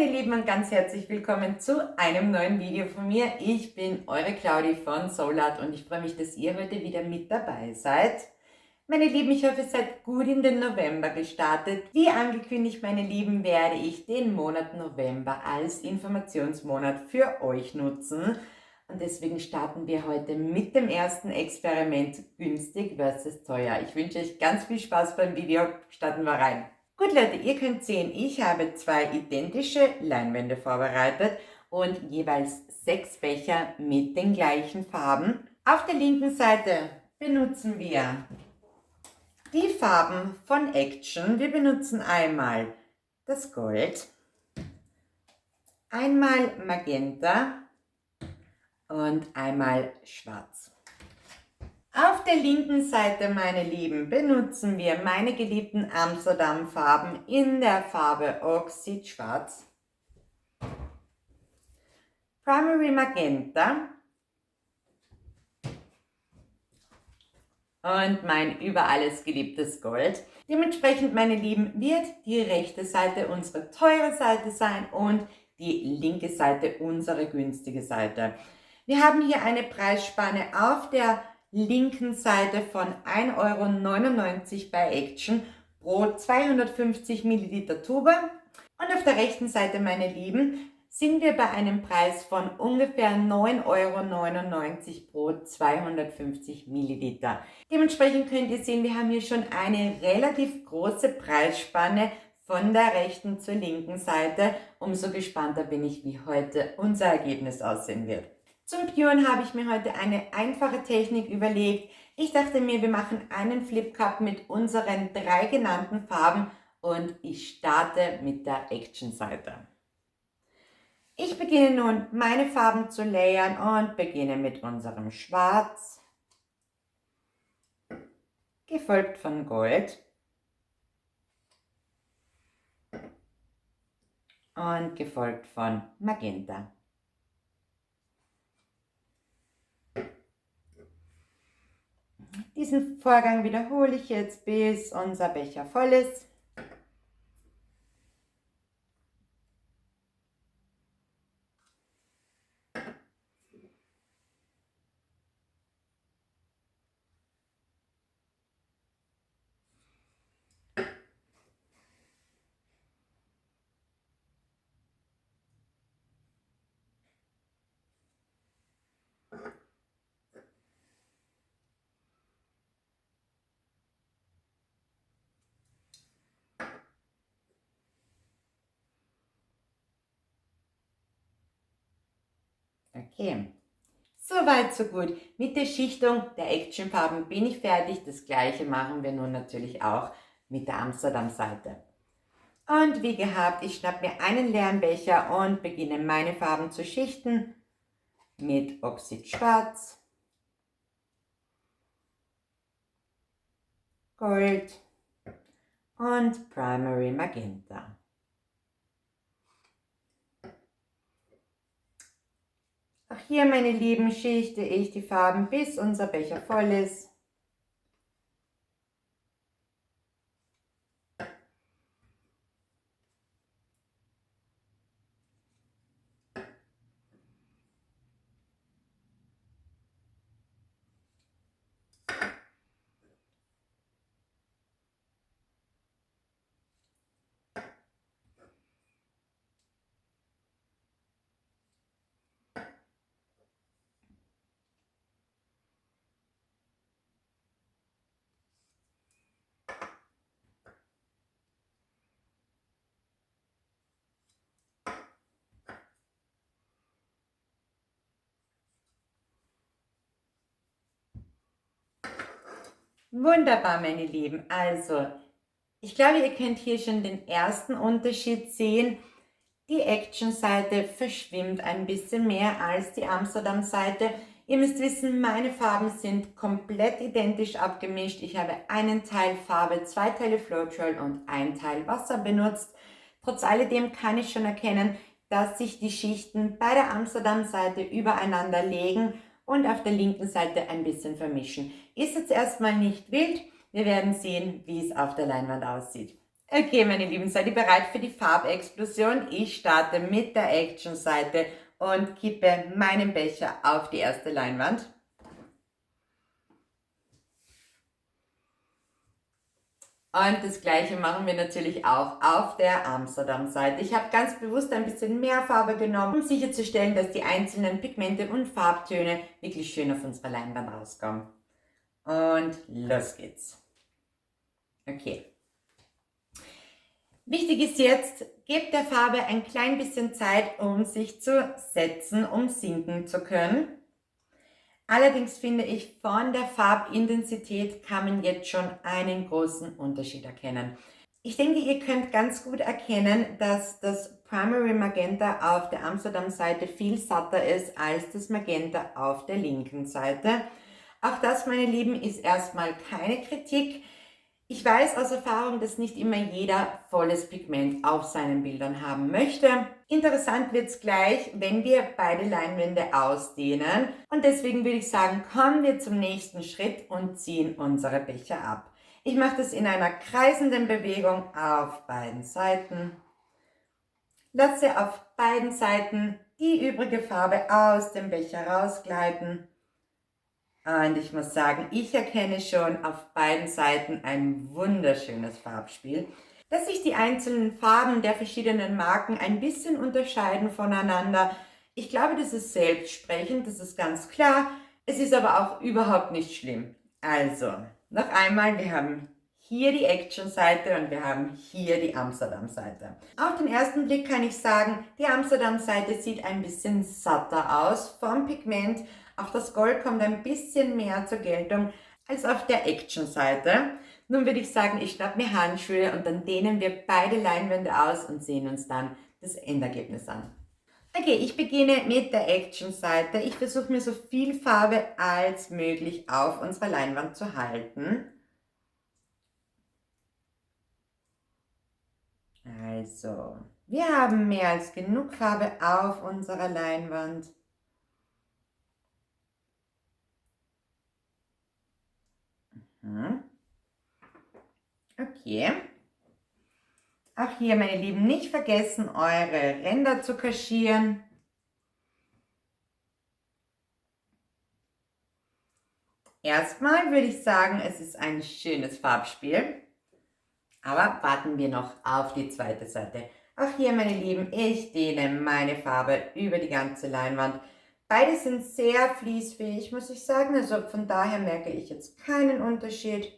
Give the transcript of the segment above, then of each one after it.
meine Lieben und ganz herzlich willkommen zu einem neuen Video von mir. Ich bin eure Claudi von Soulart und ich freue mich, dass ihr heute wieder mit dabei seid. Meine Lieben, ich hoffe, ihr seid gut in den November gestartet. Wie angekündigt, meine Lieben, werde ich den Monat November als Informationsmonat für euch nutzen. Und deswegen starten wir heute mit dem ersten Experiment günstig versus teuer. Ich wünsche euch ganz viel Spaß beim Video. Starten wir rein. Gut Leute, ihr könnt sehen, ich habe zwei identische Leinwände vorbereitet und jeweils 6 Becher mit den gleichen Farben. Auf der linken Seite benutzen wir die Farben von Action. Wir benutzen einmal das Gold, einmal Magenta und einmal Schwarz. Auf der linken Seite, meine Lieben, benutzen wir meine geliebten Amsterdam-Farben in der Farbe Oxid Schwarz, Primary Magenta und mein über alles geliebtes Gold. Dementsprechend, meine Lieben, wird die rechte Seite unsere teure Seite sein und die linke Seite unsere günstige Seite. Wir haben hier eine Preisspanne auf der linken Seite von 1,99 € bei Action pro 250 Milliliter Tube. Und auf der rechten Seite, meine Lieben, sind wir bei einem Preis von ungefähr 9,99 € pro 250 Milliliter. Dementsprechend könnt ihr sehen, wir haben hier schon eine relativ große Preisspanne von der rechten zur linken Seite. Umso gespannter bin ich, wie heute unser Ergebnis aussehen wird. Zum Puren habe ich mir heute eine einfache Technik überlegt. Ich dachte mir, wir machen einen Flip Cup mit unseren 3 genannten Farben und ich starte mit der Action-Seite. Ich beginne nun, meine Farben zu layern und beginne mit unserem Schwarz, gefolgt von Gold und gefolgt von Magenta. Diesen Vorgang wiederhole ich jetzt, bis unser Becher voll ist. Okay, soweit so gut. Mit der Schichtung der Actionfarben bin ich fertig. Das gleiche machen wir nun natürlich auch mit der Amsterdam-Seite. Und wie gehabt, ich schnappe mir einen leeren Becher und beginne meine Farben zu schichten mit Oxid Schwarz, Gold und Primary Magenta. Auch hier, meine Lieben, schichte ich die Farben, bis unser Becher voll ist. Wunderbar, meine Lieben. Also, ich glaube, ihr könnt hier schon den ersten Unterschied sehen. Die Action-Seite verschwimmt ein bisschen mehr als die Amsterdam-Seite. Ihr müsst wissen, meine Farben sind komplett identisch abgemischt. Ich habe einen Teil Farbe, 2 Teile Floetrol und 1 Teil Wasser benutzt. Trotz alledem kann ich schon erkennen, dass sich die Schichten bei der Amsterdam-Seite übereinander legen und auf der linken Seite ein bisschen vermischen. Ist jetzt erstmal nicht wild. Wir werden sehen, wie es auf der Leinwand aussieht. Okay, meine Lieben, seid ihr bereit für die Farbexplosion? Ich starte mit der Action-Seite und kippe meinen Becher auf die erste Leinwand. Und das gleiche machen wir natürlich auch auf der Amsterdam-Seite. Ich habe ganz bewusst ein bisschen mehr Farbe genommen, um sicherzustellen, dass die einzelnen Pigmente und Farbtöne wirklich schön auf unserer Leinwand rauskommen. Und los geht's. Okay. Wichtig ist jetzt, gebt der Farbe ein klein bisschen Zeit, um sich zu setzen, um sinken zu können. Allerdings finde ich, von der Farbintensität kann man jetzt schon einen großen Unterschied erkennen. Ich denke, ihr könnt ganz gut erkennen, dass das Primary Magenta auf der Amsterdam-Seite viel satter ist als das Magenta auf der linken Seite. Auch das, meine Lieben, ist erstmal keine Kritik. Ich weiß aus Erfahrung, dass nicht immer jeder volles Pigment auf seinen Bildern haben möchte. Interessant wird es gleich, wenn wir beide Leinwände ausdehnen. Und deswegen würde ich sagen, kommen wir zum nächsten Schritt und ziehen unsere Becher ab. Ich mache das in einer kreisenden Bewegung auf beiden Seiten. Lasse auf beiden Seiten die übrige Farbe aus dem Becher rausgleiten. Und ich muss sagen, ich erkenne schon auf beiden Seiten ein wunderschönes Farbspiel. Dass sich die einzelnen Farben der verschiedenen Marken ein bisschen unterscheiden voneinander, ich glaube, das ist selbstsprechend, das ist ganz klar. Es ist aber auch überhaupt nicht schlimm. Also, noch einmal, wir haben hier die Action-Seite und wir haben hier die Amsterdam-Seite. Auf den ersten Blick kann ich sagen, die Amsterdam-Seite sieht ein bisschen satter aus vom Pigment. Auch das Gold kommt ein bisschen mehr zur Geltung als auf der Action-Seite. Nun würde ich sagen, ich schnappe mir Handschuhe und dann dehnen wir beide Leinwände aus und sehen uns dann das Endergebnis an. Okay, ich beginne mit der Action-Seite. Ich versuche mir so viel Farbe als möglich auf unserer Leinwand zu halten. Also, wir haben mehr als genug Farbe auf unserer Leinwand. Okay. Auch hier, meine Lieben, nicht vergessen, eure Ränder zu kaschieren. Erstmal würde ich sagen, es ist ein schönes Farbspiel. Aber warten wir noch auf die zweite Seite. Auch hier, meine Lieben, ich dehne meine Farbe über die ganze Leinwand. Beide sind sehr fließfähig, muss ich sagen. Also von daher merke ich jetzt keinen Unterschied.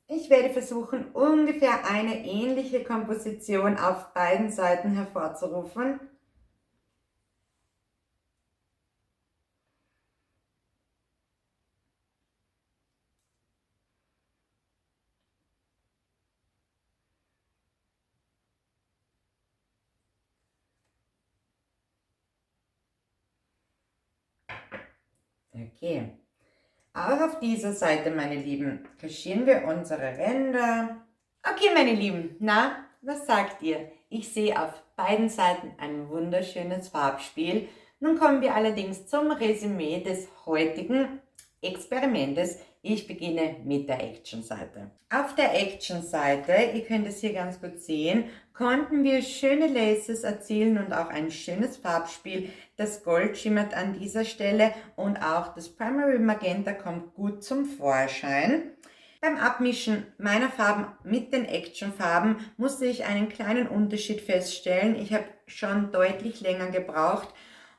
Ich werde versuchen, ungefähr eine ähnliche Komposition auf beiden Seiten hervorzurufen. Okay. Auch auf dieser Seite, meine Lieben, kaschieren wir unsere Ränder. Okay, meine Lieben, na, was sagt ihr? Ich sehe auf beiden Seiten ein wunderschönes Farbspiel. Nun kommen wir allerdings zum Resümee des heutigen Experimentes. Ich beginne mit der Action-Seite. Auf der Action-Seite, ihr könnt es hier ganz gut sehen, konnten wir schöne Laces erzielen und auch ein schönes Farbspiel. Das Gold schimmert an dieser Stelle und auch das Primary Magenta kommt gut zum Vorschein. Beim Abmischen meiner Farben mit den Action-Farben musste ich einen kleinen Unterschied feststellen. Ich habe schon deutlich länger gebraucht,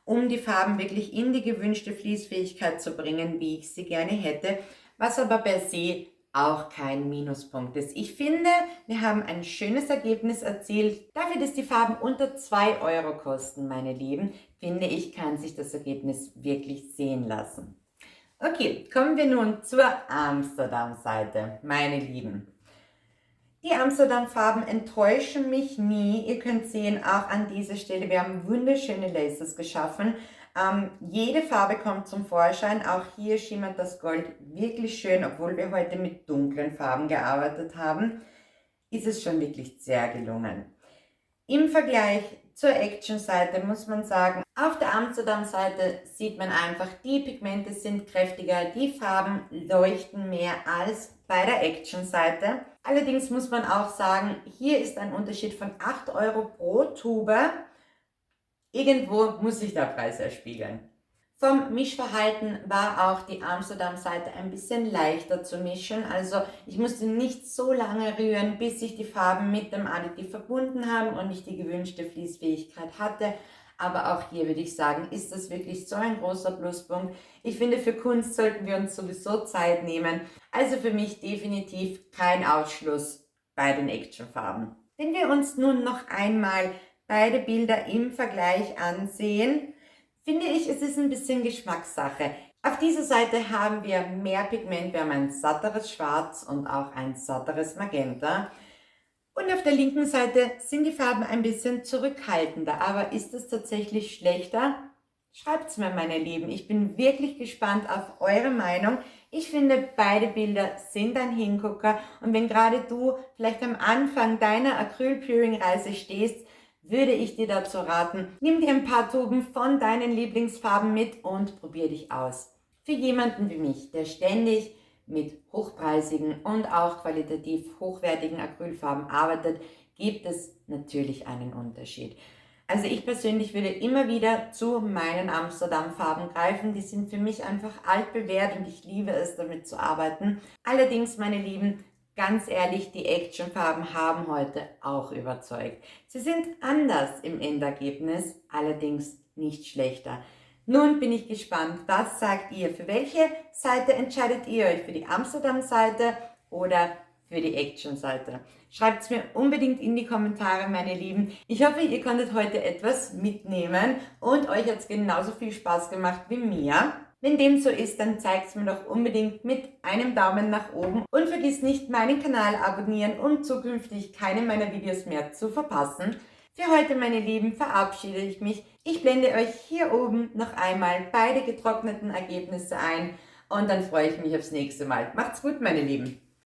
um die Farben wirklich in die gewünschte Fließfähigkeit zu bringen, wie ich sie gerne hätte, was aber per se auch kein Minuspunkt ist. Ich finde, wir haben ein schönes Ergebnis erzielt. Dafür, dass die Farben unter 2 Euro kosten, meine Lieben, finde ich, kann sich das Ergebnis wirklich sehen lassen. Okay, kommen wir nun zur Amsterdam-Seite, meine Lieben. Die Amsterdam-Farben enttäuschen mich nie. Ihr könnt sehen, auch an dieser Stelle, wir haben wunderschöne Laces geschaffen. Jede Farbe kommt zum Vorschein. Auch hier schimmert das Gold wirklich schön, obwohl wir heute mit dunklen Farben gearbeitet haben. Ist es schon wirklich sehr gelungen. Im Vergleich zur Action-Seite muss man sagen, Auf der Amsterdam-Seite sieht man einfach, die Pigmente sind kräftiger, die Farben leuchten mehr als bei der Action-Seite. Allerdings muss man auch sagen, hier ist ein Unterschied von 8 Euro pro Tube. Irgendwo muss sich der Preis erspiegeln. Vom Mischverhalten war auch die Amsterdam-Seite ein bisschen leichter zu mischen, also ich musste nicht so lange rühren, bis sich die Farben mit dem Additiv verbunden haben und ich die gewünschte Fließfähigkeit hatte. Aber auch hier würde ich sagen, ist das wirklich so ein großer Pluspunkt. Ich finde, für Kunst sollten wir uns sowieso Zeit nehmen. Also für mich definitiv kein Ausschluss bei den Actionfarben. Wenn wir uns nun noch einmal beide Bilder im Vergleich ansehen, finde ich, es ist ein bisschen Geschmackssache. Auf dieser Seite haben wir mehr Pigment, wir haben ein satteres Schwarz und auch ein satteres Magenta. Und auf der linken Seite sind die Farben ein bisschen zurückhaltender. Aber ist es tatsächlich schlechter? Schreibt's mir, meine Lieben. Ich bin wirklich gespannt auf eure Meinung. Ich finde, beide Bilder sind ein Hingucker. Und wenn gerade du vielleicht am Anfang deiner Acryl-Puring-Reise stehst, würde ich dir dazu raten, nimm dir ein paar Tuben von deinen Lieblingsfarben mit und probier dich aus. Für jemanden wie mich, der ständig mit hochpreisigen und auch qualitativ hochwertigen Acrylfarben arbeitet, gibt es natürlich einen Unterschied. Also ich persönlich würde immer wieder zu meinen Amsterdam-Farben greifen. Die sind für mich einfach altbewährt und ich liebe es, damit zu arbeiten. Allerdings, meine Lieben, ganz ehrlich, die Actionfarben haben heute auch überzeugt. Sie sind anders im Endergebnis, allerdings nicht schlechter. Nun bin ich gespannt, was sagt ihr? Für welche Seite entscheidet ihr euch? Für die Amsterdam-Seite oder für die Action-Seite? Schreibt es mir unbedingt in die Kommentare, meine Lieben. Ich hoffe, ihr konntet heute etwas mitnehmen und euch hat es genauso viel Spaß gemacht wie mir. Wenn dem so ist, dann zeigt es mir doch unbedingt mit einem Daumen nach oben und vergiss nicht, meinen Kanal abonnieren, um zukünftig keine meiner Videos mehr zu verpassen. Für heute, meine Lieben, verabschiede ich mich. Ich blende euch hier oben noch einmal beide getrockneten Ergebnisse ein und dann freue ich mich aufs nächste Mal. Macht's gut, meine Lieben!